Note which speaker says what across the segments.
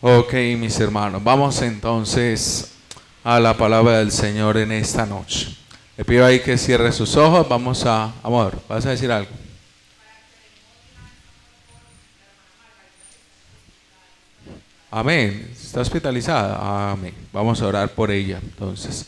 Speaker 1: Ok, mis hermanos, vamos entonces a la palabra del Señor en esta noche. Le pido ahí que cierre sus ojos. Vamos a... Amor, ¿vas a decir algo? Amén. Está hospitalizada. Amén. Vamos a orar por ella. Entonces,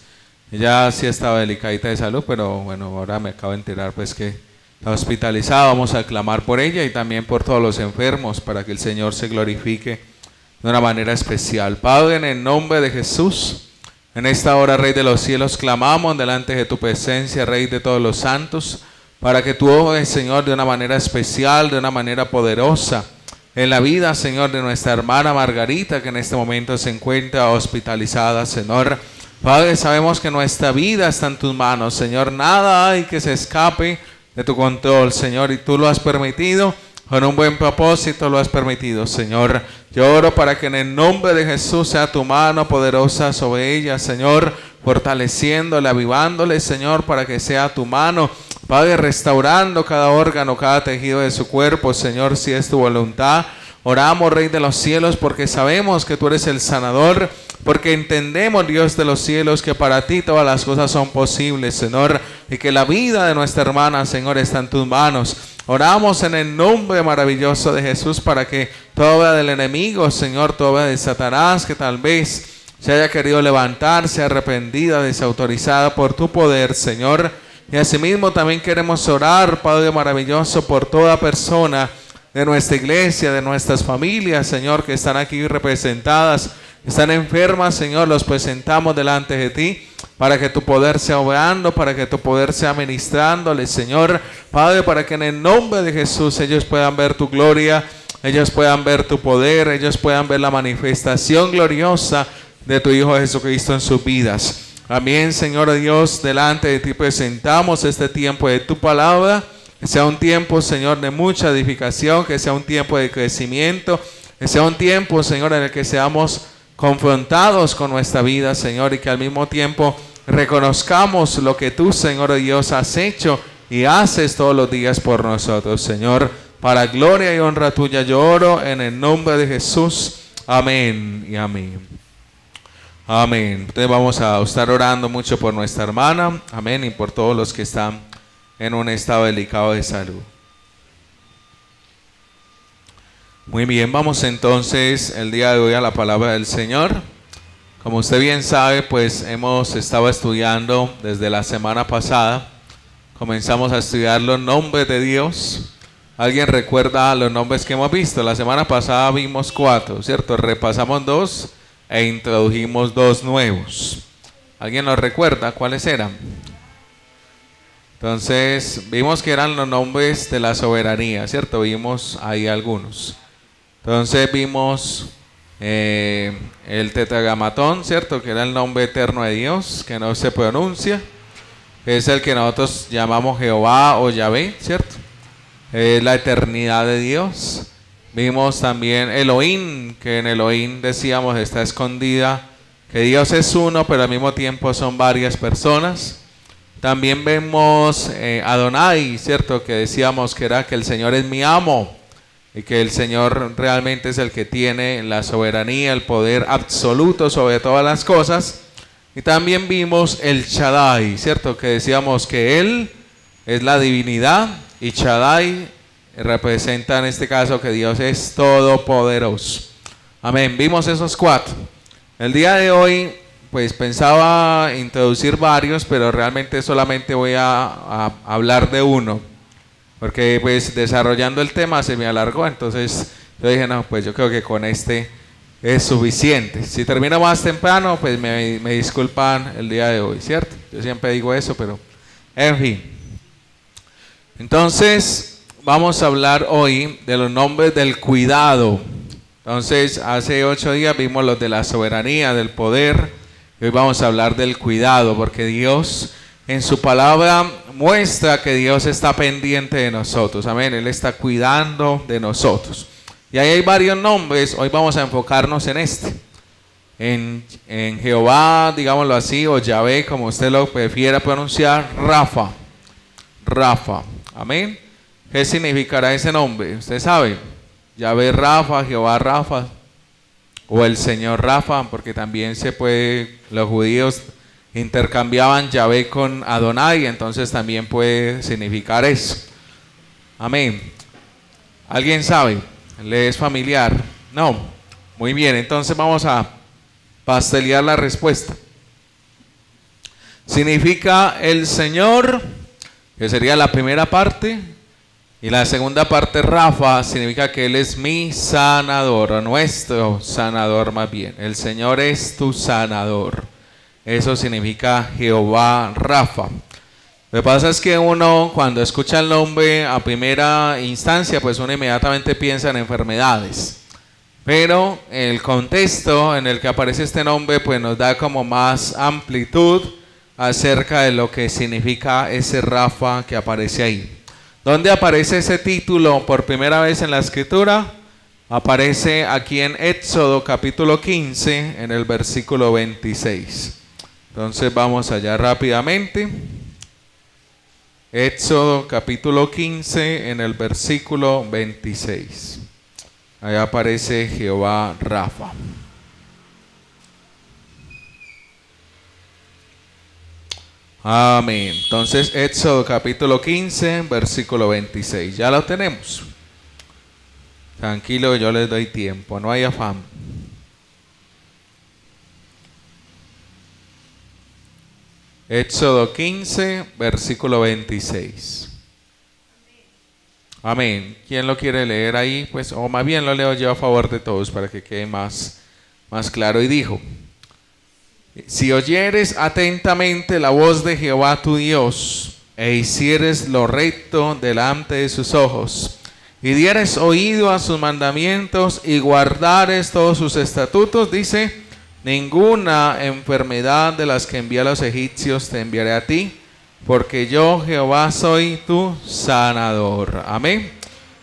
Speaker 1: ella sí estaba delicadita de salud, pero bueno, ahora me acabo de enterar pues que está hospitalizada. Vamos a clamar por ella y también por todos los enfermos para que el Señor se glorifique de una manera especial. Padre, en el nombre de Jesús, en esta hora, Rey de los cielos, clamamos delante de tu presencia, Rey de todos los santos, para que tú obres, Señor, de una manera especial, de una manera poderosa, en la vida, Señor, de nuestra hermana Margarita, que en este momento se encuentra hospitalizada, Señor. Padre, sabemos que nuestra vida está en tus manos, Señor. Nada hay que se escape de tu control, Señor, y tú lo has permitido. Con un buen propósito lo has permitido, Señor. Yo oro para que en el nombre de Jesús sea tu mano poderosa sobre ella, Señor, fortaleciéndole, avivándole, Señor, para que sea tu mano, Padre, restaurando cada órgano, cada tejido de su cuerpo, Señor, si es tu voluntad. Oramos, Rey de los cielos, porque sabemos que tú eres el sanador, porque entendemos, Dios de los cielos, que para ti todas las cosas son posibles, Señor, y que la vida de nuestra hermana, Señor, está en tus manos. Oramos en el nombre maravilloso de Jesús para que toda obra del enemigo, Señor, toda obra de Satanás, que tal vez se haya querido levantar, sea arrepentida, desautorizada por tu poder, Señor. Y asimismo también queremos orar, Padre maravilloso, por toda persona de nuestra iglesia, de nuestras familias, Señor, que están aquí representadas, están enfermas, Señor, los presentamos delante de ti, para que tu poder sea obrando, para que tu poder sea ministrándoles, Señor, Padre, para que en el nombre de Jesús ellos puedan ver tu gloria, ellos puedan ver tu poder, ellos puedan ver la manifestación gloriosa de tu Hijo Jesucristo en sus vidas. Amén, Señor Dios, delante de ti presentamos este tiempo de tu palabra, que sea un tiempo, Señor, de mucha edificación, que sea un tiempo de crecimiento, que sea un tiempo, Señor, en el que seamos confrontados con nuestra vida, Señor, y que al mismo tiempo reconozcamos lo que tú, Señor Dios, has hecho y haces todos los días por nosotros, Señor. Para gloria y honra tuya yo oro en el nombre de Jesús. Amén y amén. Amén. Entonces vamos a estar orando mucho por nuestra hermana. Amén. Y por todos los que están en un estado delicado de salud. Muy bien, vamos entonces el día de hoy a la palabra del Señor. Como usted bien sabe, pues hemos estado estudiando desde la semana pasada. Comenzamos a estudiar los nombres de Dios. ¿Alguien recuerda los nombres que hemos visto? La semana pasada vimos 4, ¿cierto? Repasamos 2 e introdujimos 2 nuevos. ¿Alguien los recuerda cuáles eran? Entonces, vimos que eran los nombres de la soberanía, ¿cierto? Vimos ahí algunos. Entonces vimos el tetragramatón, ¿cierto? Que era el nombre eterno de Dios, que no se pronuncia. Es el que nosotros llamamos Jehová o Yahvé, ¿cierto? Es la eternidad de Dios. Vimos también Elohim, que en Elohim decíamos está escondida, que Dios es uno, pero al mismo tiempo son varias personas. También vemos Adonai, ¿cierto? Que decíamos que era que el Señor es mi amo y que el Señor realmente es el que tiene la soberanía, el poder absoluto sobre todas las cosas. Y también vimos el Shaddai, ¿cierto? Que decíamos que Él es la divinidad y Shaddai representa en este caso que Dios es todopoderoso. Amén. Vimos esos 4. El día de hoy pues pensaba introducir varios, pero realmente solamente voy a hablar de uno, porque pues desarrollando el tema se me alargó, entonces yo dije no, pues yo creo que con este es suficiente. Si termino más temprano, pues me disculpan el día de hoy, ¿cierto? Yo siempre digo eso, pero en fin. Entonces vamos a hablar hoy de los nombres del cuidado. Entonces hace 8 días vimos los de la soberanía, del poder. Hoy vamos a hablar del cuidado, porque Dios en su palabra muestra que Dios está pendiente de nosotros. Amén, Él está cuidando de nosotros. Y ahí hay varios nombres, hoy vamos a enfocarnos en este. En Jehová, digámoslo así, o Yahvé, como usted lo prefiera pronunciar, Rafa. Rafa, amén. ¿Qué significará ese nombre? Usted sabe, Yahvé Rafa, Jehová Rafa. o el Señor Rafa, porque también los judíos intercambiaban Yahvé con Adonai, entonces también puede significar eso. Amén. ¿Alguien sabe? ¿Le es familiar? No. Muy bien, entonces vamos a pastelear la respuesta. Significa el Señor, que sería la primera parte, y la segunda parte, Rafa, significa que Él es mi sanador, o nuestro sanador más bien. El Señor es tu sanador. Eso significa Jehová Rafa. Lo que pasa es que uno, cuando escucha el nombre a primera instancia, pues uno inmediatamente piensa en enfermedades. Pero el contexto en el que aparece este nombre, pues nos da como más amplitud acerca de lo que significa ese Rafa que aparece ahí. ¿Dónde aparece ese título por primera vez en la Escritura? Aparece aquí en Éxodo capítulo 15, en el versículo 26. Entonces vamos allá rápidamente. Éxodo capítulo 15, en el versículo 26. Ahí aparece Jehová Rafa. Amén. Entonces, Éxodo capítulo 15, versículo 26. Ya lo tenemos. Tranquilo, yo les doy tiempo, no hay afán. Éxodo 15, versículo 26. Amén. ¿Quién lo quiere leer ahí? Pues, o más bien lo leo yo a favor de todos para que quede más claro. Y dijo: si oyeres atentamente la voz de Jehová tu Dios, e hicieres lo recto delante de sus ojos, y dieres oído a sus mandamientos, y guardares todos sus estatutos, dice: ninguna enfermedad de las que envié a los egipcios te enviaré a ti, porque yo Jehová soy tu sanador. Amén.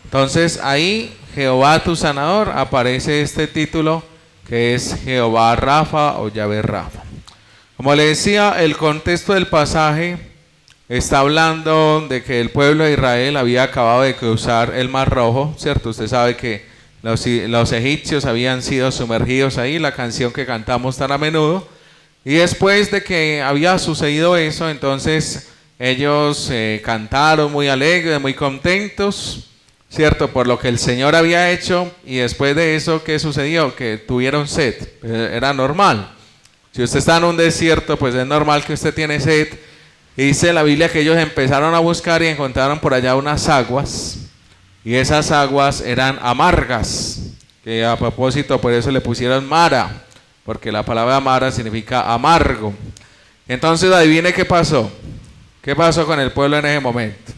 Speaker 1: Entonces ahí, Jehová tu sanador, aparece este título que es Jehová Rafa o Yahvé Rafa. Como le decía, el contexto del pasaje está hablando de que el pueblo de Israel había acabado de cruzar el Mar Rojo, ¿cierto? Usted sabe que los egipcios habían sido sumergidos ahí, la canción que cantamos tan a menudo. Y después de que había sucedido eso, entonces ellos cantaron muy alegres, muy contentos, ¿cierto? Por lo que el Señor había hecho. Y después de eso, ¿qué sucedió? Que tuvieron sed. Era normal. Si usted está en un desierto, pues es normal que usted tiene sed. Y dice la Biblia que ellos empezaron a buscar y encontraron por allá unas aguas. Y esas aguas eran amargas. Que a propósito, por eso le pusieron Mara. Porque la palabra Mara significa amargo. Entonces, adivine qué pasó. ¿Qué pasó con el pueblo en ese momento?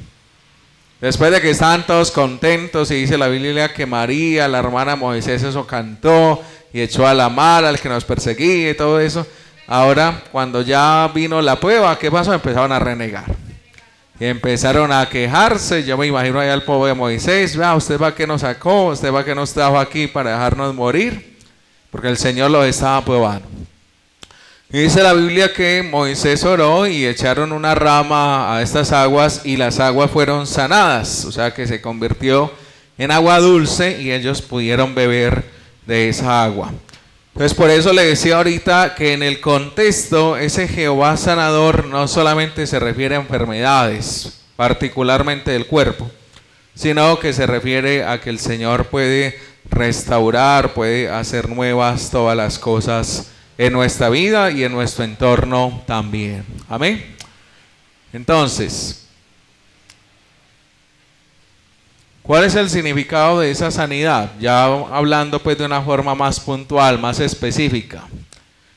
Speaker 1: Después de que estaban todos contentos, y dice la Biblia que María, la hermana de Moisés, eso cantó y echó a la mar al que nos perseguía y todo eso. Ahora, cuando ya vino la prueba, ¿qué pasó? Empezaron a renegar. Y empezaron a quejarse. Yo me imagino allá al pobre Moisés: vea, usted va que nos sacó, usted va que nos trajo aquí para dejarnos morir, porque el Señor los estaba probando. Y dice la Biblia que Moisés oró y echaron una rama a estas aguas y las aguas fueron sanadas, o sea que se convirtió en agua dulce y ellos pudieron beber de esa agua. Entonces, por eso le decía ahorita que en el contexto ese Jehová sanador no solamente se refiere a enfermedades, particularmente del cuerpo, sino que se refiere a que el Señor puede restaurar, puede hacer nuevas todas las cosas en nuestra vida y en nuestro entorno también. Amén. Entonces, ¿cuál es el significado de esa sanidad? Ya hablando pues de una forma más puntual, más específica.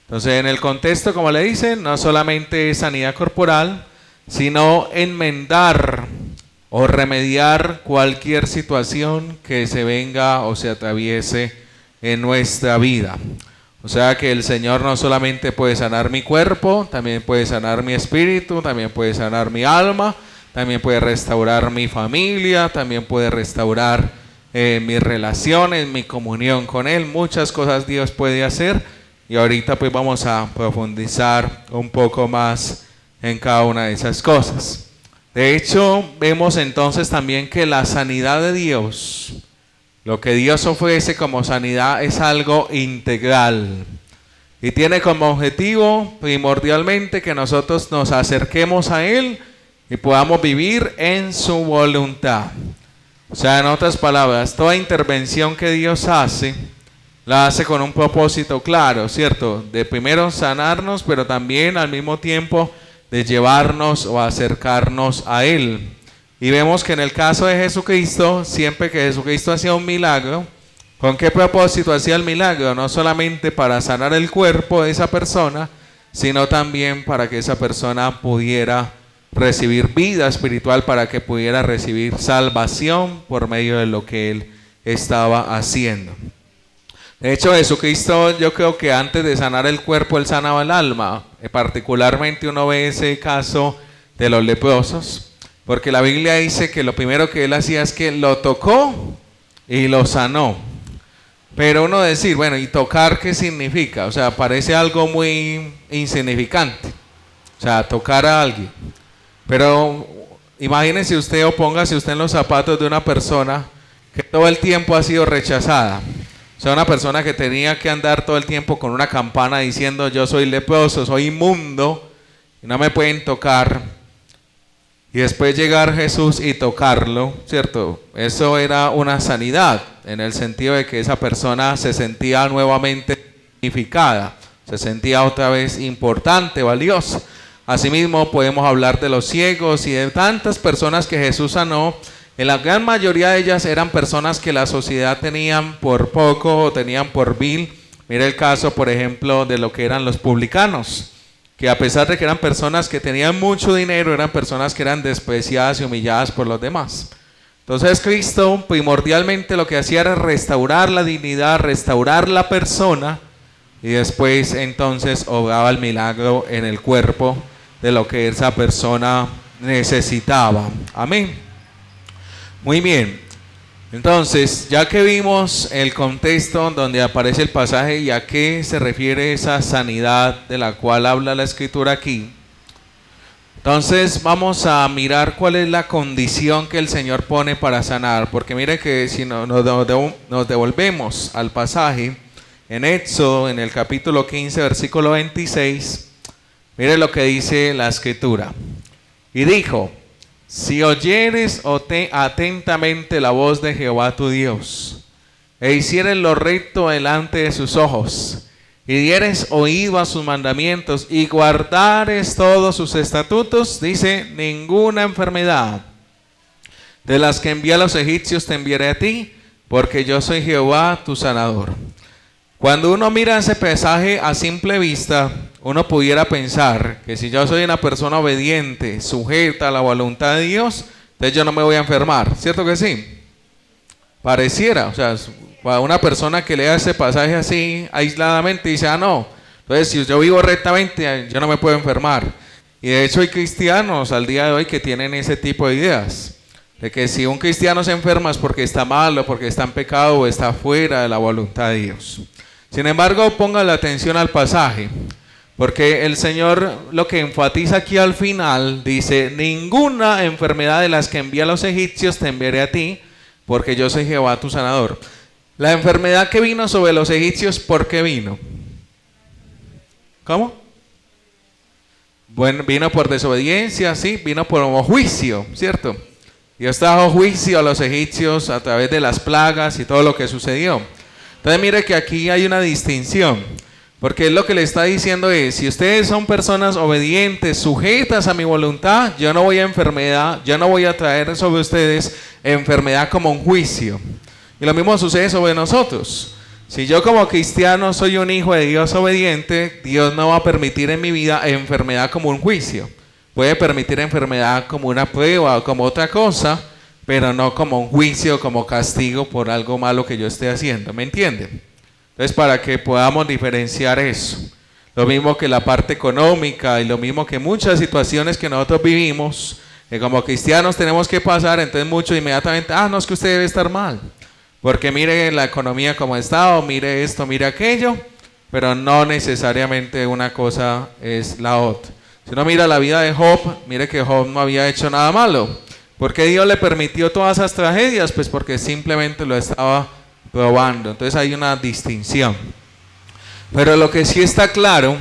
Speaker 1: Entonces, en el contexto, como le dicen, no solamente es sanidad corporal, sino enmendar o remediar cualquier situación que se venga o se atraviese en nuestra vida. O sea que el Señor no solamente puede sanar mi cuerpo, también puede sanar mi espíritu, también puede sanar mi alma, también puede restaurar mi familia, también puede restaurar mis relaciones, mi comunión con Él. Muchas cosas Dios puede hacer y ahorita pues vamos a profundizar un poco más en cada una de esas cosas. De hecho, vemos entonces también que la sanidad de Dios Lo que Dios ofrece como sanidad es algo integral y tiene como objetivo primordialmente que nosotros nos acerquemos a Él y podamos vivir en su voluntad. O sea, en otras palabras, toda intervención que Dios hace, la hace con un propósito claro, ¿cierto? De primero sanarnos, pero también al mismo tiempo de llevarnos o acercarnos a Él. Y vemos que en el caso de Jesucristo, siempre que Jesucristo hacía un milagro, ¿con qué propósito hacía el milagro? No solamente para sanar el cuerpo de esa persona, sino también para que esa persona pudiera recibir vida espiritual, para que pudiera recibir salvación por medio de lo que Él estaba haciendo. De hecho, Jesucristo, yo creo que antes de sanar el cuerpo, Él sanaba el alma. Particularmente uno ve ese caso de los leprosos, porque la Biblia dice que lo primero que Él hacía es que lo tocó y lo sanó. Pero uno decir, bueno, ¿y tocar qué significa? O sea, parece algo muy insignificante. O sea, tocar a alguien. Pero imagínese usted o póngase usted en los zapatos de una persona que todo el tiempo ha sido rechazada. O sea, una persona que tenía que andar todo el tiempo con una campana diciendo yo soy leproso, soy inmundo y no me pueden tocar. Y después llegar Jesús y tocarlo, ¿cierto? Eso era una sanidad, en el sentido de que esa persona se sentía nuevamente dignificada, se sentía otra vez importante, valiosa. Asimismo podemos hablar de los ciegos y de tantas personas que Jesús sanó. En la gran mayoría de ellas eran personas que la sociedad tenían por poco o tenían por vil. Mira el caso, por ejemplo, de lo que eran los publicanos, que a pesar de que eran personas que tenían mucho dinero, eran personas que eran despreciadas y humilladas por los demás. Entonces Cristo primordialmente lo que hacía era restaurar la dignidad, restaurar la persona, y después entonces obraba el milagro en el cuerpo de lo que esa persona necesitaba. Amén. Muy bien, entonces ya que vimos el contexto donde aparece el pasaje y a qué se refiere esa sanidad de la cual habla la escritura aquí, entonces vamos a mirar cuál es la condición que el Señor pone para sanar, porque mire que si nos devolvemos al pasaje en Éxodo, en el capítulo 15, versículo 26, mire lo que dice la escritura. Y dijo: si oyeres atentamente la voz de Jehová tu Dios, e hicieres lo recto delante de sus ojos, y dieres oído a sus mandamientos, y guardares todos sus estatutos, dice, ninguna enfermedad de las que envié a los egipcios te enviaré a ti, porque yo soy Jehová tu sanador. Cuando uno mira ese pasaje a simple vista, uno pudiera pensar que si yo soy una persona obediente, sujeta a la voluntad de Dios, entonces yo no me voy a enfermar, ¿cierto que sí? Pareciera, o sea, para una persona que lea ese pasaje así aisladamente dice, no, entonces si yo vivo rectamente yo no me puedo enfermar. Y de hecho hay cristianos al día de hoy que tienen ese tipo de ideas, de que si un cristiano se enferma es porque está mal o porque está en pecado o está fuera de la voluntad de Dios. Sin embargo, ponga la atención al pasaje, porque el Señor lo que enfatiza aquí al final dice, ninguna enfermedad de las que envía a los egipcios te enviaré a ti, porque yo soy Jehová tu sanador. La enfermedad que vino sobre los egipcios, ¿por qué vino? ¿Cómo? Bueno, vino por desobediencia, sí, vino por juicio, ¿cierto? Dios trajo juicio a los egipcios a través de las plagas y todo lo que sucedió. Entonces mire que aquí hay una distinción, porque lo que le está diciendo es, si ustedes son personas obedientes, sujetas a mi voluntad, yo no voy a traer sobre ustedes enfermedad como un juicio. Y lo mismo sucede sobre nosotros. Si yo como cristiano soy un hijo de Dios obediente, Dios no va a permitir en mi vida enfermedad como un juicio. Puede permitir enfermedad como una prueba o como otra cosa, pero no como un juicio, como castigo por algo malo que yo esté haciendo. ¿Me entienden? Entonces, para que podamos diferenciar eso. Lo mismo que la parte económica y lo mismo que muchas situaciones que nosotros vivimos, que como cristianos tenemos que pasar, entonces muchos inmediatamente, no, es que usted debe estar mal. Porque mire la economía como está, o mire esto, mire aquello, pero no necesariamente una cosa es la otra. Si uno mira la vida de Job, mire que Job no había hecho nada malo, ¿Por qué Dios le permitió todas esas tragedias? Pues porque simplemente lo estaba probando. Entonces hay una distinción. Pero lo que sí está claro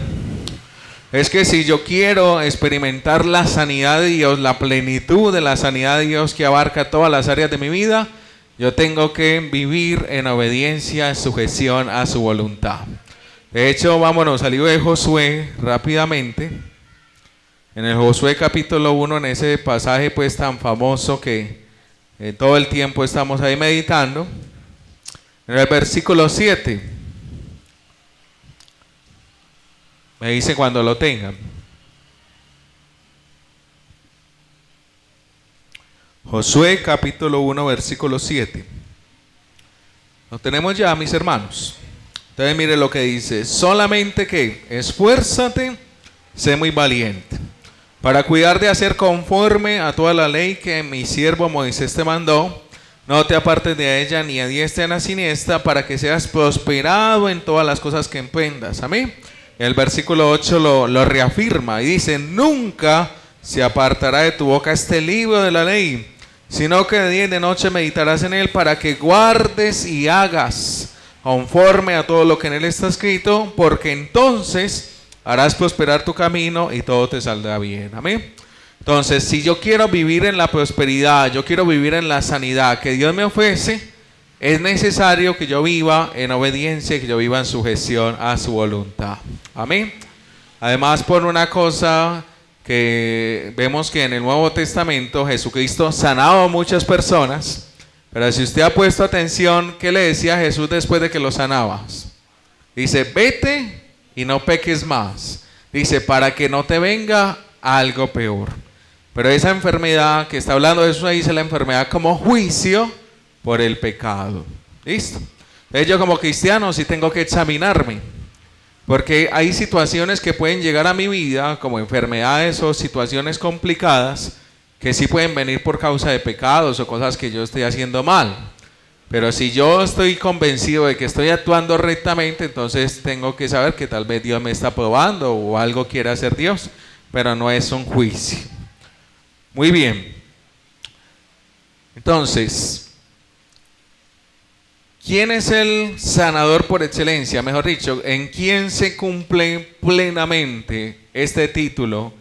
Speaker 1: es que si yo quiero experimentar la sanidad de Dios, la plenitud de la sanidad de Dios que abarca todas las áreas de mi vida, yo tengo que vivir en obediencia, en sujeción a su voluntad. De hecho, vámonos al libro de Josué rápidamente. En el Josué capítulo 1, en ese pasaje pues tan famoso que todo el tiempo estamos ahí meditando. En el versículo 7. Me dice cuando lo tengan. Josué capítulo 1 versículo 7. Lo tenemos ya, mis hermanos. Entonces mire lo que dice. Solamente que esfuérzate, sé muy valiente, para cuidar de hacer conforme a toda la ley que mi siervo Moisés te mandó. No te apartes de ella ni a diestra ni a siniestra, para que seas prosperado en todas las cosas que emprendas. Amén. El versículo 8 lo reafirma y dice: nunca se apartará de tu boca este libro de la ley, sino que de día y de noche meditarás en él, para que guardes y hagas conforme a todo lo que en él está escrito, porque entonces harás prosperar tu camino y todo te saldrá bien. Amén. Entonces, si yo quiero vivir en la prosperidad, yo quiero vivir en la sanidad que Dios me ofrece, es necesario que yo viva en obediencia, que yo viva en sujeción a su voluntad. Amén. Además, por una cosa que vemos que en el Nuevo Testamento Jesucristo sanaba a muchas personas, pero si usted ha puesto atención, ¿qué le decía Jesús después de que lo sanaba? Dice: vete y no peques más. Dice: para que no te venga algo peor. Pero esa enfermedad que está hablando de eso, ahí dice la enfermedad como juicio por el pecado. ¿Listo? Entonces yo como cristiano sí tengo que examinarme, porque hay situaciones que pueden llegar a mi vida, como enfermedades o situaciones complicadas, que sí pueden venir por causa de pecados o cosas que yo estoy haciendo mal. Pero si yo estoy convencido de que estoy actuando rectamente, entonces tengo que saber que tal vez Dios me está probando o algo quiere hacer Dios, pero no es un juicio. Muy bien. Entonces, ¿quién es el sanador por excelencia? Mejor dicho, ¿en quién se cumple plenamente este título,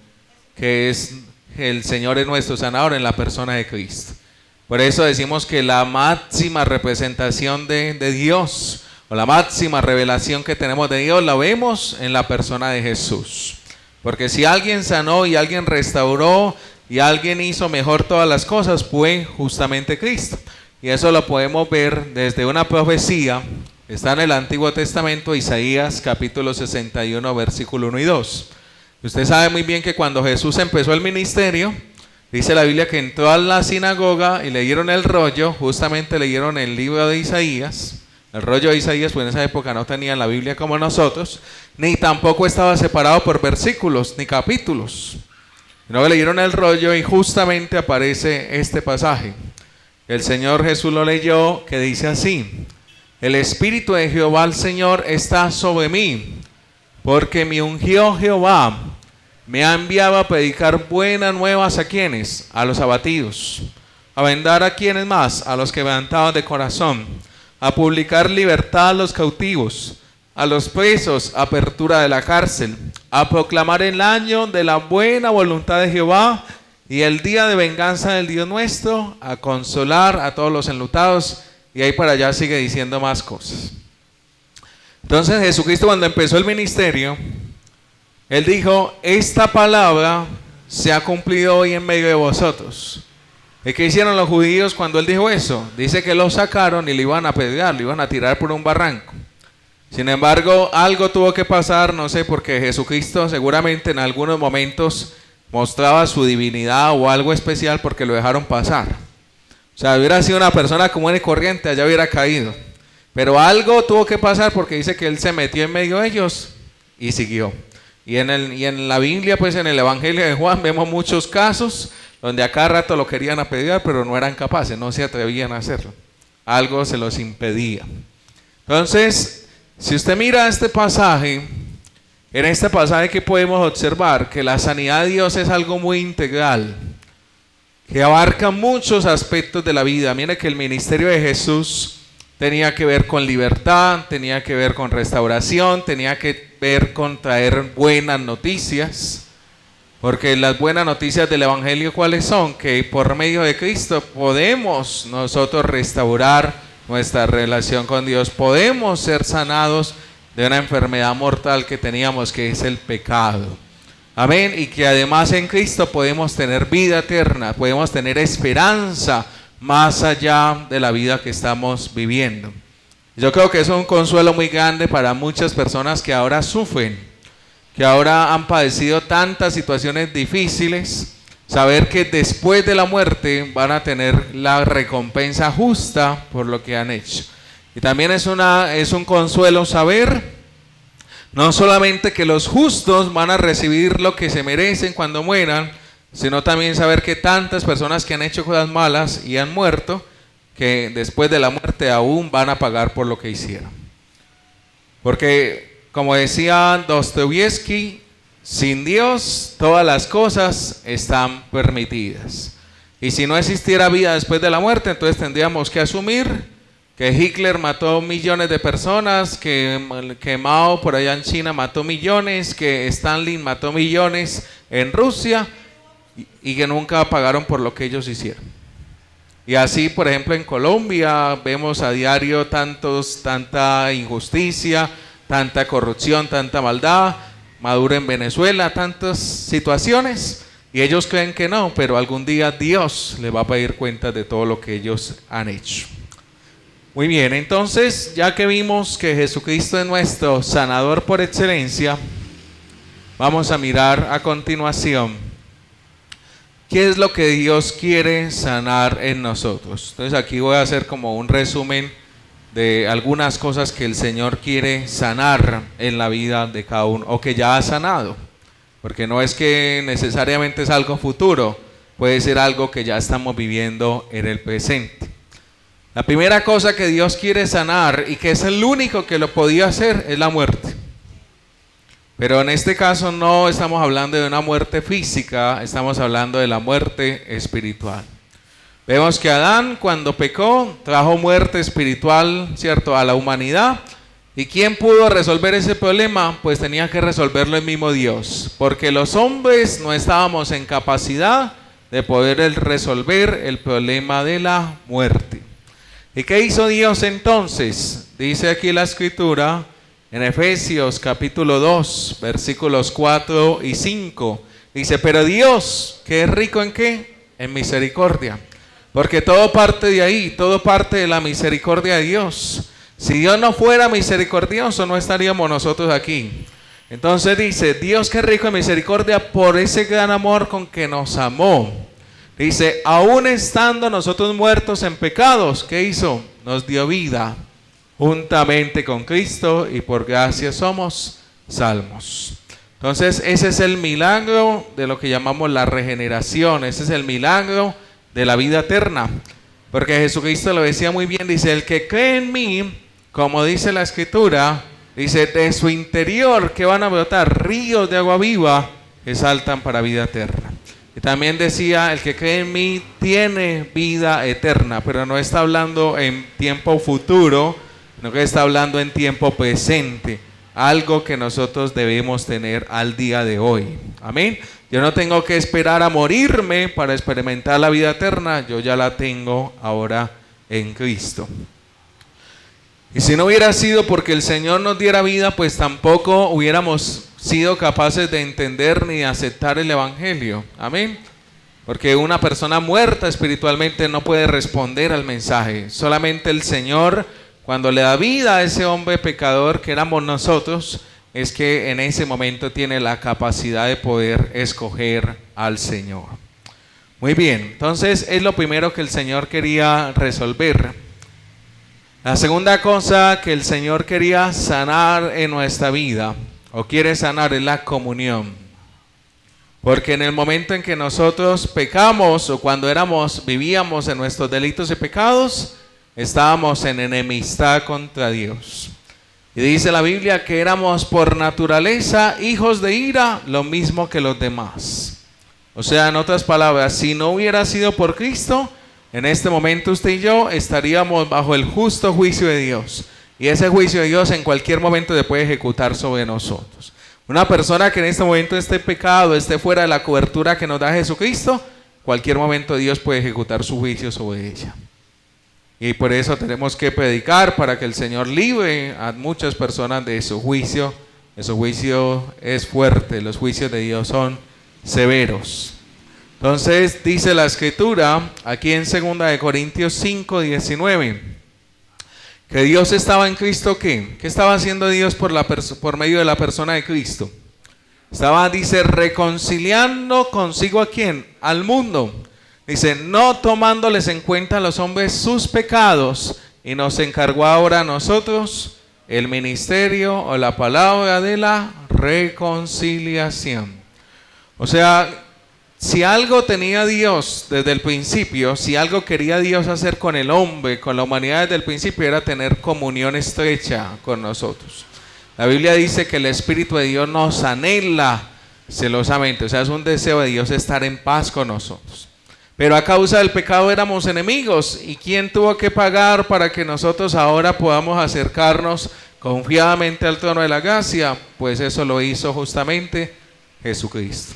Speaker 1: que es el Señor es nuestro sanador, en la persona de Cristo? Por eso decimos que la máxima representación de Dios, o la máxima revelación que tenemos de Dios, la vemos en la persona de Jesús. Porque si alguien sanó y alguien restauró y alguien hizo mejor todas las cosas, fue justamente Cristo. Y eso lo podemos ver desde una profecía, está en el Antiguo Testamento, Isaías capítulo 61, versículo 1 y 2. Usted sabe muy bien que cuando Jesús empezó el ministerio, dice la Biblia que entró a la sinagoga y leyeron el rollo, justamente leyeron el libro de Isaías. El rollo de Isaías, pues en esa época no tenían la Biblia como nosotros, ni tampoco estaba separado por versículos ni capítulos. Sino que leyeron el rollo y justamente aparece este pasaje. El Señor Jesús lo leyó, que dice así: el Espíritu de Jehová el Señor está sobre mí, porque me ungió Jehová, me ha enviado a predicar buenas nuevas a quienes, a los abatidos, a vendar a quienes más, a los quebrantados de corazón, a publicar libertad a los cautivos, a los presos, apertura de la cárcel, a proclamar el año de la buena voluntad de Jehová y el día de venganza del Dios nuestro, a consolar a todos los enlutados. Y ahí para allá sigue diciendo más cosas. Entonces Jesucristo, cuando empezó el ministerio, Él dijo: esta palabra se ha cumplido hoy en medio de vosotros. ¿Y qué hicieron los judíos cuando Él dijo eso? Dice que lo sacaron y le iban a apedrear, lo iban a tirar por un barranco. Sin embargo, algo tuvo que pasar, no sé, porque Jesucristo seguramente en algunos momentos mostraba su divinidad o algo especial, porque lo dejaron pasar. O sea, hubiera sido una persona común y corriente, allá hubiera caído. Pero algo tuvo que pasar, porque dice que Él se metió en medio de ellos y siguió. Y en la Biblia, pues en el Evangelio de Juan, vemos muchos casos donde a cada rato lo querían apedrear, pero no eran capaces, no se atrevían a hacerlo. Algo se los impedía. Entonces, si usted mira este pasaje, en este pasaje que podemos observar que la sanidad de Dios es algo muy integral. que abarca muchos aspectos de la vida. Mira que el ministerio de Jesús tenía que ver con libertad, tenía que ver con restauración, tenía que ver con traer buenas noticias. Porque las buenas noticias del Evangelio, ¿cuáles son? Que por medio de Cristo podemos nosotros restaurar nuestra relación con Dios. Podemos ser sanados de una enfermedad mortal que teníamos, que es el pecado. Amén. Y que además en Cristo podemos tener vida eterna, podemos tener esperanza más allá de la vida que estamos viviendo. Yo creo que es un consuelo muy grande para muchas personas que ahora sufren, que ahora han padecido tantas situaciones difíciles, saber que después de la muerte van a tener la recompensa justa por lo que han hecho. Y también es un consuelo saber no solamente que los justos van a recibir lo que se merecen cuando mueran, sino también saber que tantas personas que han hecho cosas malas y han muerto, que después de la muerte aún van a pagar por lo que hicieron. Porque, como decía Dostoyevsky, sin Dios todas las cosas están permitidas. Y si no existiera vida después de la muerte, entonces tendríamos que asumir que Hitler mató millones de personas, que Mao por allá en China mató millones, que Stalin mató millones en Rusia y que nunca pagaron por lo que ellos hicieron. Y así, por ejemplo, en Colombia vemos a diario tanta injusticia, tanta corrupción, tanta maldad. Maduro en Venezuela, tantas situaciones, y ellos creen que no, pero algún día Dios les va a pedir cuentas de todo lo que ellos han hecho. Muy bien, entonces ya que vimos que Jesucristo es nuestro sanador por excelencia, vamos a mirar a continuación qué es lo que Dios quiere sanar en nosotros. Entonces aquí voy a hacer como un resumen de algunas cosas que el Señor quiere sanar en la vida de cada uno, o que ya ha sanado, porque no es que necesariamente es algo futuro, puede ser algo que ya estamos viviendo en el presente. La primera cosa que Dios quiere sanar, y que es el único que lo podía hacer, es la muerte. Pero en este caso no estamos hablando de una muerte física, estamos hablando de la muerte espiritual. Vemos que Adán, cuando pecó, trajo muerte espiritual, ¿cierto?, a la humanidad. ¿Y quién pudo resolver ese problema? Pues tenía que resolverlo el mismo Dios, porque los hombres no estábamos en capacidad de poder resolver el problema de la muerte. ¿Y qué hizo Dios entonces? Dice aquí la Escritura en Efesios capítulo 2, versículos 4 y 5. Dice, pero Dios, que es rico ¿en qué? En misericordia. Porque todo parte de ahí, todo parte de la misericordia de Dios. Si Dios no fuera misericordioso, no estaríamos nosotros aquí. Entonces dice, Dios que es rico en misericordia por ese gran amor con que nos amó. Dice, aún estando nosotros muertos en pecados, ¿qué hizo? Nos dio vida juntamente con Cristo y por gracia somos salvos. Entonces ese es el milagro de lo que llamamos la regeneración, ese es el milagro de la vida eterna, porque Jesucristo lo decía muy bien, dice, el que cree en mí, como dice la Escritura, dice, de su interior que van a brotar ríos de agua viva que saltan para vida eterna. Y también decía, el que cree en mí tiene vida eterna, pero no está hablando en tiempo futuro, sino que está hablando en tiempo presente, algo que nosotros debemos tener al día de hoy. Amén. Yo no tengo que esperar a morirme para experimentar la vida eterna, yo ya la tengo ahora en Cristo. Y si no hubiera sido porque el Señor nos diera vida, pues tampoco hubiéramos sido capaces de entender ni de aceptar el Evangelio. Amén. Porque una persona muerta espiritualmente no puede responder al mensaje. Solamente el Señor, cuando le da vida a ese hombre pecador que éramos nosotros, es que en ese momento tiene la capacidad de poder escoger al Señor. Muy bien, entonces es lo primero que el Señor quería resolver. La segunda cosa que el Señor quería sanar en nuestra vida, o quiere sanar, es la comunión. Porque en el momento en que nosotros pecamos, o cuando vivíamos en nuestros delitos y pecados, estábamos en enemistad contra Dios. Y dice la Biblia que éramos por naturaleza hijos de ira, lo mismo que los demás. O sea, en otras palabras, si no hubiera sido por Cristo, en este momento usted y yo estaríamos bajo el justo juicio de Dios. Y ese juicio de Dios en cualquier momento se puede ejecutar sobre nosotros. Una persona que en este momento esté pecado, esté fuera de la cobertura que nos da Jesucristo, cualquier momento Dios puede ejecutar su juicio sobre ella. Y por eso tenemos que predicar para que el Señor libre a muchas personas de su juicio. Su juicio es fuerte, los juicios de Dios son severos. Entonces dice la Escritura aquí en 2 de Corintios 5, 19, que Dios estaba en Cristo. ¿Qué estaba haciendo Dios por medio de la persona de Cristo? Estaba, dice, reconciliando consigo ¿a quién? Al mundo. Dice, no tomándoles en cuenta a los hombres sus pecados, y nos encargó ahora a nosotros el ministerio o la palabra de la reconciliación. O sea, si algo tenía Dios desde el principio, si algo quería Dios hacer con el hombre, con la humanidad desde el principio, era tener comunión estrecha con nosotros. La Biblia dice que el Espíritu de Dios nos anhela celosamente, o sea, es un deseo de Dios estar en paz con nosotros. Pero a causa del pecado éramos enemigos. ¿Y quién tuvo que pagar para que nosotros ahora podamos acercarnos confiadamente al trono de la gracia? Pues eso lo hizo justamente Jesucristo.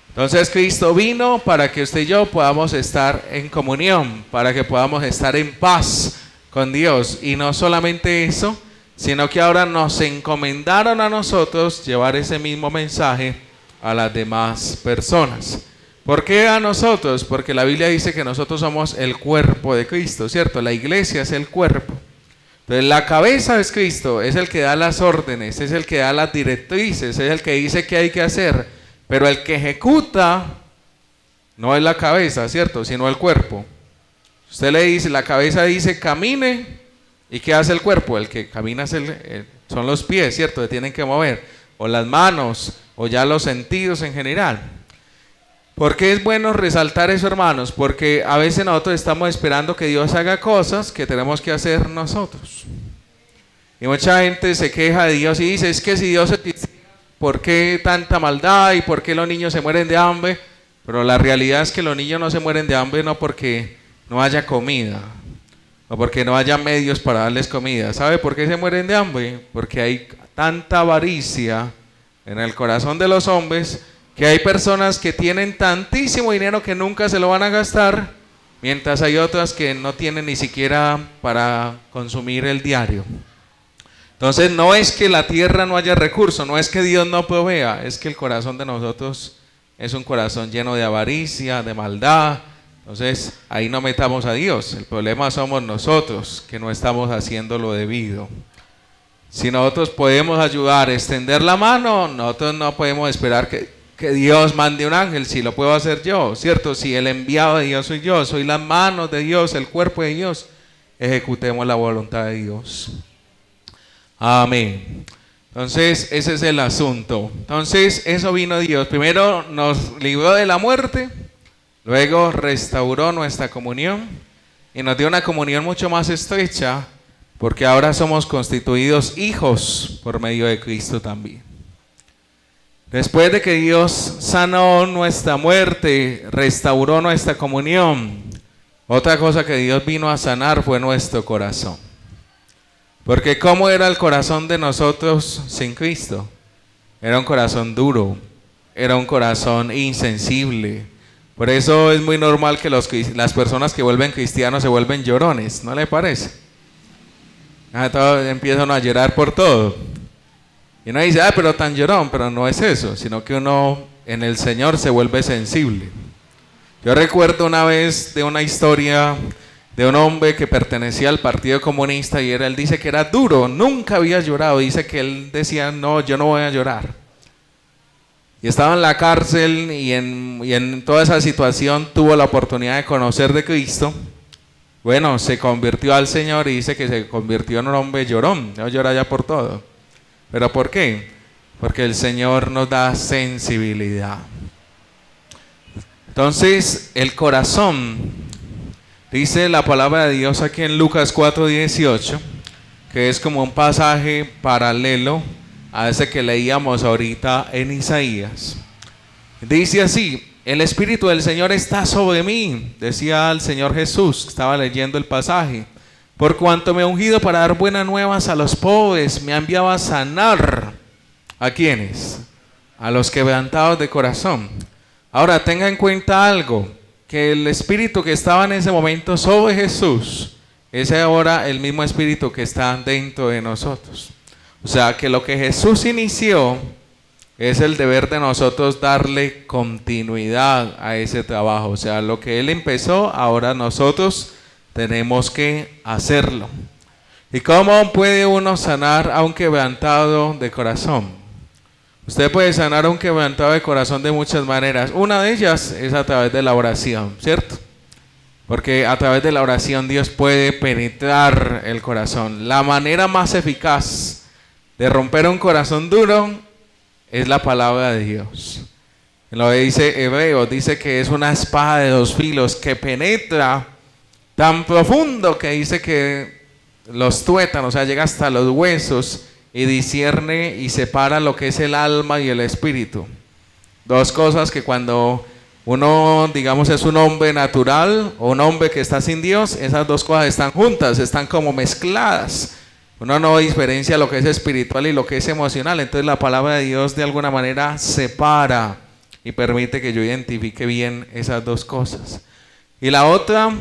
Speaker 1: Entonces Cristo vino para que usted y yo podamos estar en comunión, para que podamos estar en paz con Dios. Y no solamente eso, sino que ahora nos encomendaron a nosotros llevar ese mismo mensaje a las demás personas. ¿Por qué a nosotros? Porque la Biblia dice que nosotros somos el cuerpo de Cristo, ¿cierto? La iglesia es el cuerpo. Entonces la cabeza es Cristo, es el que da las órdenes, es el que da las directrices, es el que dice qué hay que hacer. Pero el que ejecuta no es la cabeza, ¿cierto? Sino el cuerpo. Usted le dice, la cabeza dice camine, ¿y qué hace el cuerpo? El que camina son los pies, ¿cierto? Que tienen que mover, o las manos, o ya los sentidos en general. ¿Por qué es bueno resaltar eso, hermanos? Porque a veces nosotros estamos esperando que Dios haga cosas que tenemos que hacer nosotros. Y mucha gente se queja de Dios y dice, es que si Dios existiera, ¿por qué tanta maldad? ¿Y por qué los niños se mueren de hambre? Pero la realidad es que los niños no se mueren de hambre no porque no haya comida, o porque no haya medios para darles comida. ¿Sabe por qué se mueren de hambre? Porque hay tanta avaricia en el corazón de los hombres, que hay personas que tienen tantísimo dinero que nunca se lo van a gastar, mientras hay otras que no tienen ni siquiera para consumir el diario. Entonces no es que la tierra no haya recursos, no es que Dios no provea, es que el corazón de nosotros es un corazón lleno de avaricia, de maldad. Entonces ahí no metamos a Dios, el problema somos nosotros que no estamos haciendo lo debido. Si nosotros podemos ayudar, extender la mano, nosotros no podemos esperar que Dios mande un ángel, si lo puedo hacer yo, ¿cierto? Si el enviado de Dios soy yo, soy las manos de Dios, el cuerpo de Dios, ejecutemos la voluntad de Dios. Amén. Entonces ese es el asunto. Entonces eso vino Dios, primero nos libró de la muerte, luego restauró nuestra comunión y nos dio una comunión mucho más estrecha, porque ahora somos constituidos hijos por medio de Cristo también. Después de que Dios sanó nuestra muerte, restauró nuestra comunión, otra cosa que Dios vino a sanar fue nuestro corazón. Porque ¿cómo era el corazón de nosotros sin Cristo? Era un corazón duro, era un corazón insensible. Por eso es muy normal que las personas que vuelven cristianos se vuelven llorones, ¿no le parece? Todos empiezan a llorar por todo. Y uno dice, pero tan llorón, pero no es eso, sino que uno en el Señor se vuelve sensible. Yo recuerdo una vez de una historia de un hombre que pertenecía al Partido Comunista y él dice que era duro, nunca había llorado, dice que él decía, no, yo no voy a llorar. Y estaba en la cárcel y en toda esa situación tuvo la oportunidad de conocer de Cristo. Bueno, se convirtió al Señor y dice que se convirtió en un hombre llorón, no llora ya por todo. ¿Pero por qué? Porque el Señor nos da sensibilidad. Entonces, el corazón, dice la palabra de Dios aquí en Lucas 4:18, que es como un pasaje paralelo a ese que leíamos ahorita en Isaías. Dice así, el Espíritu del Señor está sobre mí, decía el Señor Jesús, estaba leyendo el pasaje. Por cuanto me ha ungido para dar buenas nuevas a los pobres, me ha enviado a sanar. ¿A quiénes? A los quebrantados de corazón. Ahora tenga en cuenta algo, que el Espíritu que estaba en ese momento sobre Jesús, es ahora el mismo Espíritu que está dentro de nosotros. O sea que lo que Jesús inició, es el deber de nosotros darle continuidad a ese trabajo. O sea, lo que Él empezó, ahora nosotros tenemos que hacerlo. ¿Y cómo puede uno sanar a un quebrantado de corazón? Usted puede sanar a un quebrantado de corazón de muchas maneras. Una de ellas es a través de la oración, ¿cierto? Porque a través de la oración Dios puede penetrar el corazón. La manera más eficaz de romper un corazón duro es la palabra de Dios. Lo que dice Hebreos, dice que es una espada de dos filos que penetra tan profundo que dice que los tuétanos, o sea, llega hasta los huesos y discierne y separa lo que es el alma y el espíritu. Dos cosas que cuando uno, digamos, es un hombre natural o un hombre que está sin Dios, esas dos cosas están juntas, están como mezcladas. Uno no diferencia lo que es espiritual y lo que es emocional. Entonces la palabra de Dios de alguna manera separa y permite que yo identifique bien esas dos cosas. Y la otra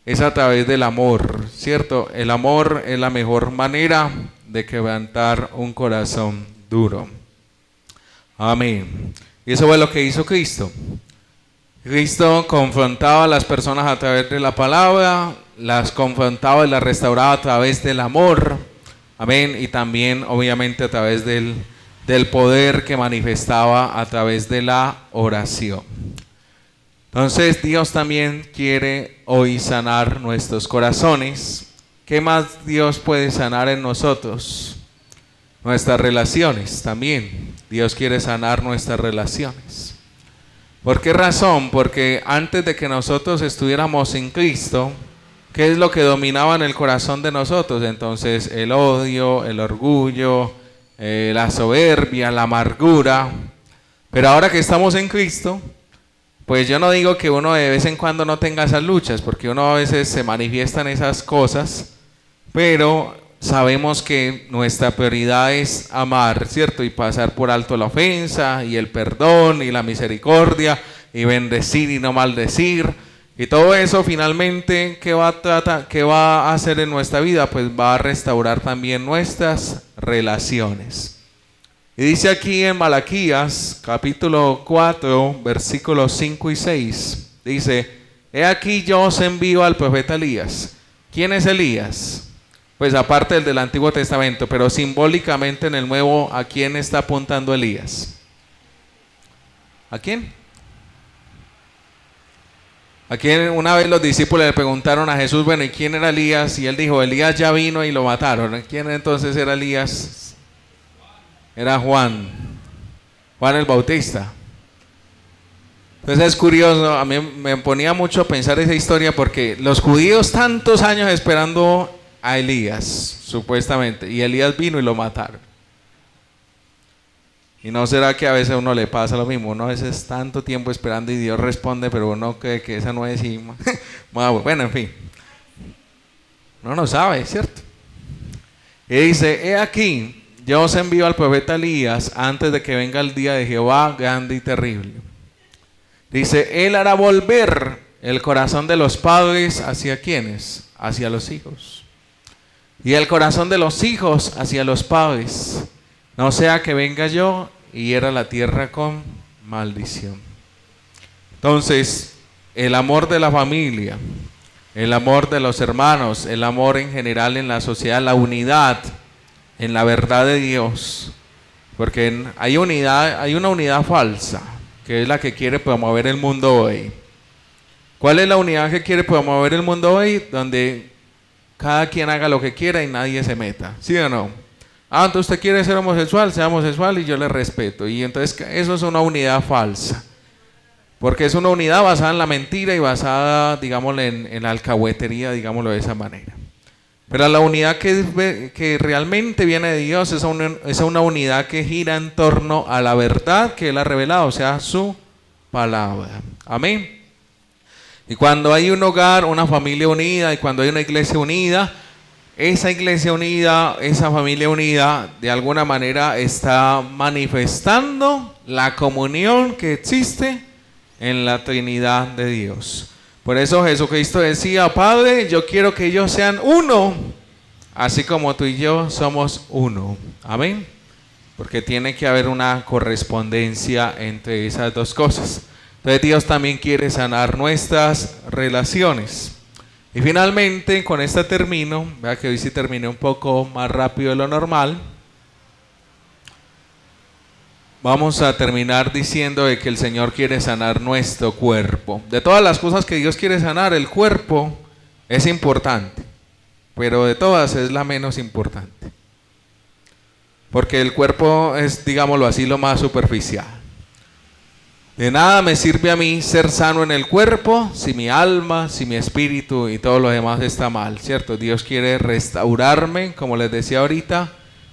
Speaker 1: es a través del amor, ¿cierto? El amor es la mejor manera de quebrantar un corazón duro. Amén. Y eso fue lo que hizo Cristo. Cristo confrontaba a las personas a través de la palabra, las confrontaba y las restauraba a través del amor. Amén. Y también obviamente a través del poder que manifestaba a través de la oración. Entonces Dios también quiere hoy sanar nuestros corazones. ¿Qué más Dios puede sanar en nosotros? Nuestras relaciones también. Dios quiere sanar nuestras relaciones. ¿Por qué razón? Porque antes de que nosotros estuviéramos en Cristo, ¿qué es lo que dominaba en el corazón de nosotros? Entonces el odio, el orgullo, la soberbia, la amargura. Pero ahora que estamos en Cristo, pues yo no digo que uno de vez en cuando no tenga esas luchas, porque uno a veces se manifiestan esas cosas, pero sabemos que nuestra prioridad es amar, ¿cierto? Y pasar por alto la ofensa, y el perdón, y la misericordia, y bendecir y no maldecir. Y todo eso finalmente, ¿qué va a hacer en nuestra vida? Pues va a restaurar también nuestras relaciones. Y dice aquí en Malaquías, capítulo 4, versículos 5 y 6, dice: he aquí yo os envío al profeta Elías. ¿Quién es Elías? Pues aparte del Antiguo Testamento, pero simbólicamente en el Nuevo, ¿a quién está apuntando Elías? ¿A quién? ¿A quién? Una vez los discípulos le preguntaron a Jesús, bueno, ¿y quién era Elías? Y él dijo, Elías ya vino y lo mataron. ¿Quién entonces era Elías? Era Juan el Bautista. Entonces es curioso, a mí me ponía mucho a pensar esa historia porque los judíos tantos años esperando a Elías, supuestamente, y Elías vino y lo mataron. ¿Y no será que a veces a uno le pasa lo mismo? Uno a veces tanto tiempo esperando y Dios responde, pero uno cree que esa no es y bueno, en fin. Uno no sabe, ¿cierto? Y dice, he aquí, yo os envío al profeta Elías antes de que venga el día de Jehová grande y terrible. Dice, él hará volver el corazón de los padres hacia ¿quiénes? Hacia los hijos. Y el corazón de los hijos hacia los padres. No sea que venga yo y hiera la tierra con maldición. Entonces, el amor de la familia, el amor de los hermanos, el amor en general en la sociedad, la unidad en la verdad de Dios, porque hay una unidad falsa, que es la que quiere promover el mundo hoy. ¿Cuál es la unidad que quiere promover el mundo hoy? Donde cada quien haga lo que quiera y nadie se meta, ¿sí o no? Entonces usted quiere ser homosexual, sea homosexual y yo le respeto. Y entonces eso es una unidad falsa, porque es una unidad basada en la mentira y basada, digámoslo, en la alcahuetería, digámoslo de esa manera. Pero la unidad que realmente viene de Dios es una unidad que gira en torno a la verdad que Él ha revelado, o sea, su palabra. Amén. Y cuando hay un hogar, una familia unida, y cuando hay una iglesia unida, esa iglesia unida, esa familia unida, de alguna manera está manifestando la comunión que existe en la Trinidad de Dios. Por eso Jesucristo decía: Padre, yo quiero que ellos sean uno, así como tú y yo somos uno. Amén. Porque tiene que haber una correspondencia entre esas dos cosas. Entonces Dios también quiere sanar nuestras relaciones. Y finalmente, con esta termino. Vea que hoy sí terminé un poco más rápido de lo normal. Vamos a terminar diciendo de que el Señor quiere sanar nuestro cuerpo. De todas las cosas que Dios quiere sanar, el cuerpo es importante, pero de todas es la menos importante. Porque el cuerpo es, digámoslo así, lo más superficial. De nada me sirve a mí ser sano en el cuerpo si mi alma, si mi espíritu y todo lo demás está mal, ¿cierto? Dios quiere restaurarme, como les decía ahorita,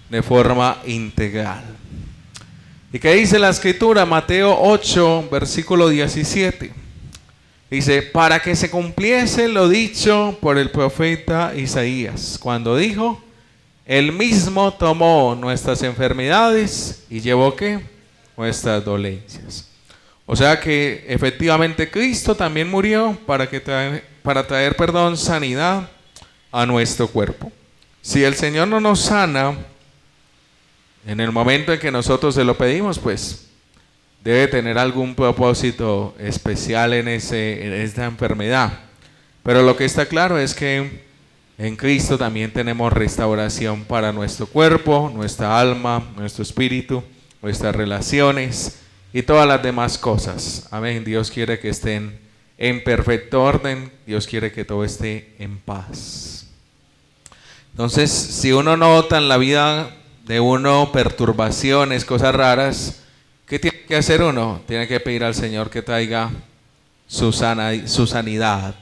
Speaker 1: de forma integral. ¿Y qué dice la Escritura? Mateo 8, versículo 17. Dice: para que se cumpliese lo dicho por el profeta Isaías, cuando dijo: Él mismo tomó nuestras enfermedades y llevó ¿qué? Nuestras dolencias. O sea que efectivamente Cristo también murió para traer sanidad a nuestro cuerpo. Si el Señor no nos sana en el momento en que nosotros se lo pedimos, pues debe tener algún propósito especial en esta enfermedad. Pero lo que está claro es que en Cristo también tenemos restauración para nuestro cuerpo, nuestra alma, nuestro espíritu, nuestras relaciones y todas las demás cosas. Amén. Dios quiere que estén en perfecto orden. Dios quiere que todo esté en paz. Entonces, si uno nota en la vida de uno perturbaciones, cosas raras, ¿qué tiene que hacer uno? Tiene que pedir al Señor que traiga su sanidad.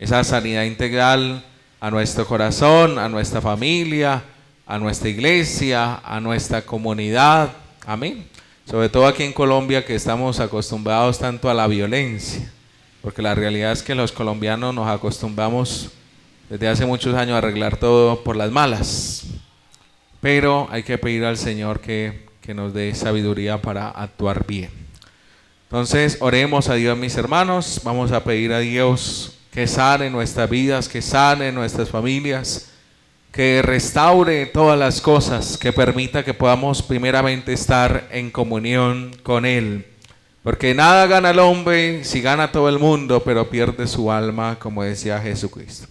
Speaker 1: Esa sanidad integral a nuestro corazón, a nuestra familia, a nuestra iglesia, a nuestra comunidad. Amén. Sobre todo aquí en Colombia, que estamos acostumbrados tanto a la violencia, porque la realidad es que los colombianos nos acostumbramos desde hace muchos años a arreglar todo por las malas, pero hay que pedir al Señor que nos dé sabiduría para actuar bien. Entonces oremos a Dios, mis hermanos. Vamos a pedir a Dios que sane nuestras vidas, que sane nuestras familias, que restaure todas las cosas, que permita que podamos primeramente estar en comunión con Él. Porque nada gana el hombre si gana todo el mundo, pero pierde su alma, como decía Jesucristo.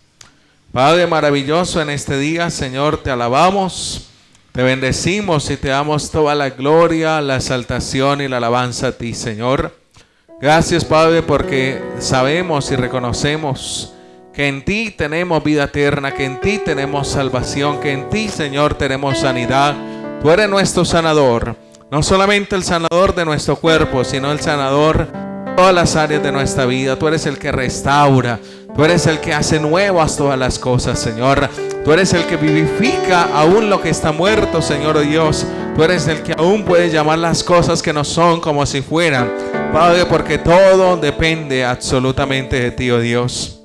Speaker 1: Padre maravilloso, en este día, Señor, te alabamos, te bendecimos y te damos toda la gloria, la exaltación y la alabanza a ti, Señor. Gracias, Padre, porque sabemos y reconocemos que en ti tenemos vida eterna, que en ti tenemos salvación, que en ti, Señor, tenemos sanidad. Tú eres nuestro sanador, no solamente el sanador de nuestro cuerpo, sino el sanador de todas las áreas de nuestra vida. Tú eres el que restaura, tú eres el que hace nuevas todas las cosas, Señor. Tú eres el que vivifica aún lo que está muerto, Señor Dios. Tú eres el que aún puede llamar las cosas que no son como si fueran, Padre, porque todo depende absolutamente de ti, oh Dios.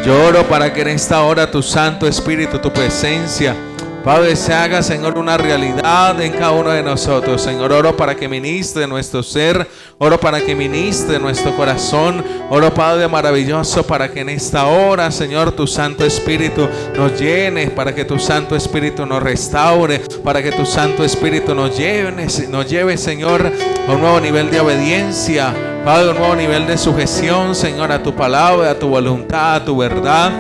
Speaker 1: Yo oro para que en esta hora tu Santo Espíritu, tu presencia, Padre, se haga, Señor, una realidad en cada uno de nosotros. Señor, oro para que ministre nuestro ser, oro para que ministre nuestro corazón. Oro, Padre maravilloso, para que en esta hora, Señor, tu Santo Espíritu nos llene, para que tu Santo Espíritu nos restaure, para que tu Santo Espíritu nos lleve, Señor, a un nuevo nivel de obediencia, Padre, un nuevo nivel de sujeción, Señor, a tu palabra, a tu voluntad, a tu verdad.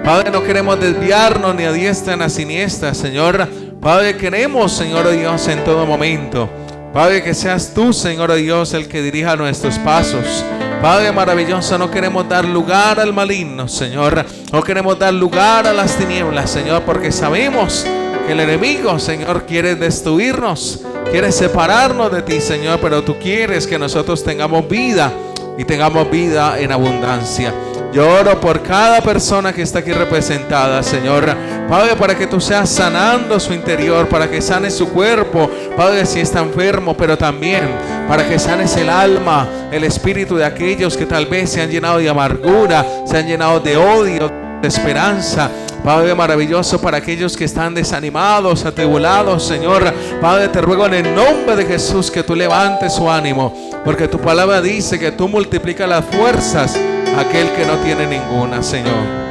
Speaker 1: Padre, no queremos desviarnos ni a diestra ni a siniestra, Señor. Padre, queremos, Señor Dios, en todo momento, Padre, que seas tú, Señor Dios, el que dirija nuestros pasos. Padre maravilloso, no queremos dar lugar al maligno, Señor. No queremos dar lugar a las tinieblas, Señor, porque sabemos que el enemigo, Señor, quiere destruirnos, quiere separarnos de ti, Señor, pero tú quieres que nosotros tengamos vida y tengamos vida en abundancia. Yo oro por cada persona que está aquí representada, Señor. Padre, para que tú seas sanando su interior, para que sanes su cuerpo, Padre, si está enfermo, pero también para que sanes el alma, el espíritu de aquellos que tal vez se han llenado de amargura, se han llenado de odio, de esperanza. Padre maravilloso, para aquellos que están desanimados, atribulados, Señor, Padre, te ruego en el nombre de Jesús que tú levantes su ánimo, porque tu palabra dice que tú multiplicas las fuerzas a aquel que no tiene ninguna, Señor.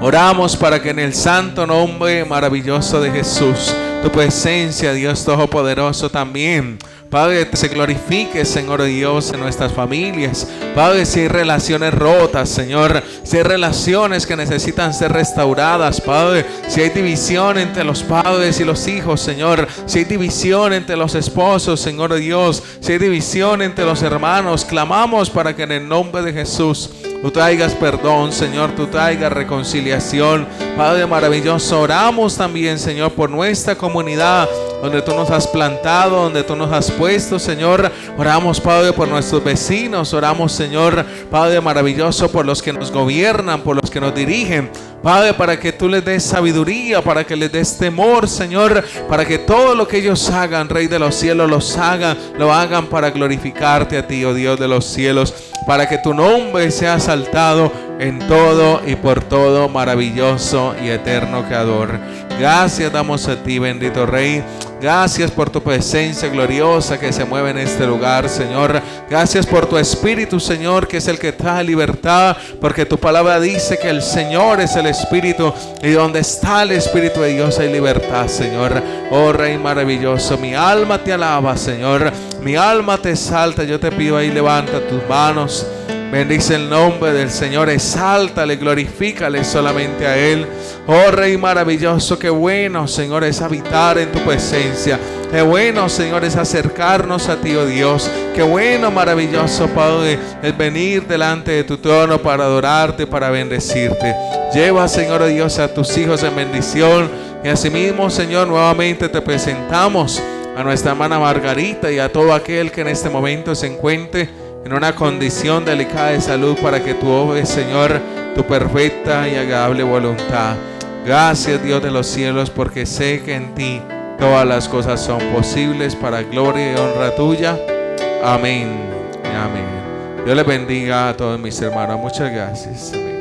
Speaker 1: Oramos para que en el santo nombre maravilloso de Jesús, tu presencia, Dios Todopoderoso, también, Padre, se glorifique, Señor Dios, en nuestras familias. Padre, si hay relaciones rotas, Señor, si hay relaciones que necesitan ser restauradas, Padre, si hay división entre los padres y los hijos, Señor, si hay división entre los esposos, Señor Dios, si hay división entre los hermanos, clamamos para que en el nombre de Jesús tú traigas perdón, Señor, tú traigas reconciliación. Padre maravilloso, oramos también, Señor, por nuestra comunidad, donde tú nos has plantado, donde tú nos has puesto, Señor. Oramos, Padre, por nuestros vecinos. Oramos, Señor, Padre maravilloso, por los que nos gobiernan, por los que nos dirigen. Padre, para que tú les des sabiduría, para que les des temor, Señor, para que todo lo que ellos hagan, Rey de los cielos, lo hagan para glorificarte a ti, oh Dios de los cielos, para que tu nombre sea exaltado en todo y por todo, maravilloso y eterno Creador. Gracias damos a ti, bendito Rey. Gracias por tu presencia gloriosa que se mueve en este lugar, Señor. Gracias por tu Espíritu, Señor, que es el que trae libertad, porque tu palabra dice que el Señor es el Espíritu, y donde está el Espíritu de Dios hay libertad, Señor. Oh Rey maravilloso, mi alma te alaba, Señor. Mi alma te exalta. Yo te pido ahí, levanta tus manos. Bendice el nombre del Señor, exáltale, glorifícale solamente a Él. Oh Rey maravilloso, qué bueno, Señor, es habitar en tu presencia. Qué bueno, Señor, es acercarnos a ti, oh Dios. Qué bueno, maravilloso, Padre, es venir delante de tu trono para adorarte, para bendecirte. Lleva, Señor, oh Dios, a tus hijos en bendición. Y asimismo, Señor, nuevamente te presentamos a nuestra hermana Margarita y a todo aquel que en este momento se encuentre en una condición delicada de salud, para que tú obres, Señor, tu perfecta y agradable voluntad. Gracias, Dios de los cielos, porque sé que en ti todas las cosas son posibles, para gloria y honra tuya. Amén. Amén. Dios les bendiga a todos mis hermanos. Muchas gracias. Amén.